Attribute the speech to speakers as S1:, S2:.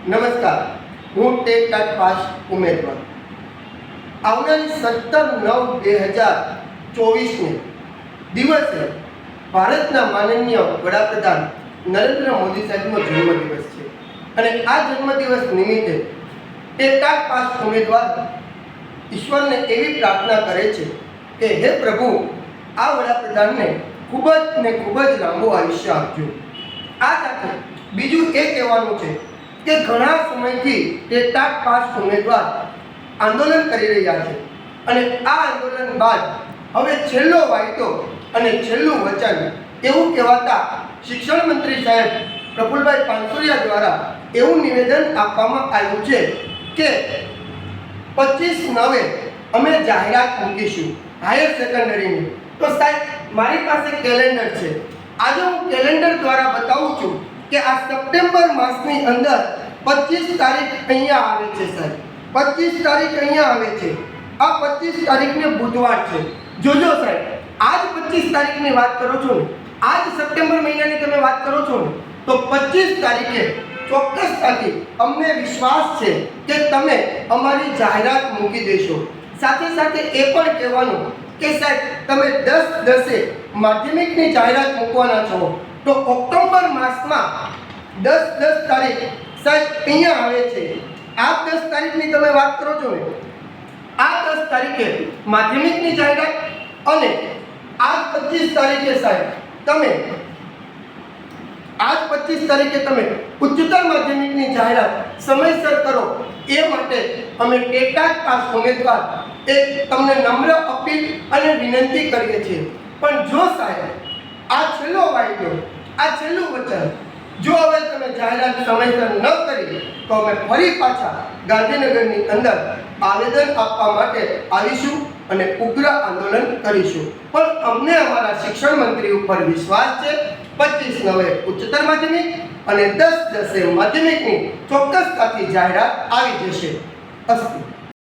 S1: નમસ્કાર, હું TET pass ઉમેદવાર. આવનારી 17/9/2024 દિવસે ભારતના માનનીય વડાપ્રધાન નરેન્દ્ર મોદી સાહેબનો જન્મદિવસ છે અને આ જન્મદિવસ નિમિત્તે ટેટ પાસ ઉમેદવાર ઈશ્વરને એવી પ્રાર્થના કરે છે કે હે પ્રભુ, આ વડાપ્રધાનને ખૂબ જ લાંબુ આયુષ્ય આપજો. આ સાથે બીજું એ કહેવાનું છે કે ઘણા સમયથી ટેટ પાસ ઉમેદવાર આંદોલન કરી રહ્યા છે અને આ આંદોલન બાદ હવે છેલ્લો વાયદો અને છેલ્લું વચન એવું કહેવાતા શિક્ષણ મંત્રી સાહેબ પ્રફુલભાઈ પાનસુરિયા દ્વારા એવું નિવેદન આપવામાં આવ્યું છે કે 25/9 અમે જાહેરાત મૂકીશું હાયર સેકન્ડરીની. તો સાહેબ, મારી પાસે કેલેન્ડર છે. આજે હું કેલેન્ડર દ્વારા બતાવું છું કે આ સપ્ટેમ્બર માસની અંદર 25 તારીખ અહીંયા આવે છે. સાહેબ, 25 તારીખ અહીંયા આવે છે. આ 25 તારીખને બુધવાર છે. જોજો સાહેબ, આજ 25 તારીખની વાત કરો છો ને, આજ સપ્ટેમ્બર મહિનાની તમે વાત કરો છો ને, તો 25 તારીખે ચોક્કસતાથી અમને વિશ્વાસ છે કે તમે અમારી જાહેરાત મૂકી દેશો. સાથે સાથે એ પણ કહેવાનું કે સાહેબ, તમે 10/10 માધ્યમિકની જાહેરાત મૂકવાના છો, તો ઓક્ટોબર માસમાં 10/10 તારીખ સાહેબ અહીંયા આવે છે. આ 10 તારીખની તમે વાત કરો છો ને, આ 10 તારીખે માધ્યમિકની જાહેરાત અને આ 25 તારીખે સાહેબ તમે આજ 25 તારીખે તમે ઉચ્ચતર માધ્યમિકની જાહેરાત સમયસર કરો. એ માટે અમે ટેટ પાસ ઉમેદવાર તમને નમ્ર અપીલ અને વિનંતી કરીએ છીએ. પણ જો સાહેબ આ છેલ્લો વાયદો, આ છેલ્લું વચન જો હવે તમે જાહેરાત સમયસર ન કરી તો અમે ફરી પાછા ગાંધીનગરની અંદર આવેદન આપવા માટે આવીશું અને ઉગ્ર આંદોલન કરીશું. પણ અમને અમારા શિક્ષણ મંત્રી ઉપર વિશ્વાસ છે. 25/9 ઉચ્ચતર માધ્યમિક અને 10/10 માધ્યમિકની ચોક્કસતાથી જાહેરાત આવી જશે. અસ્તુ.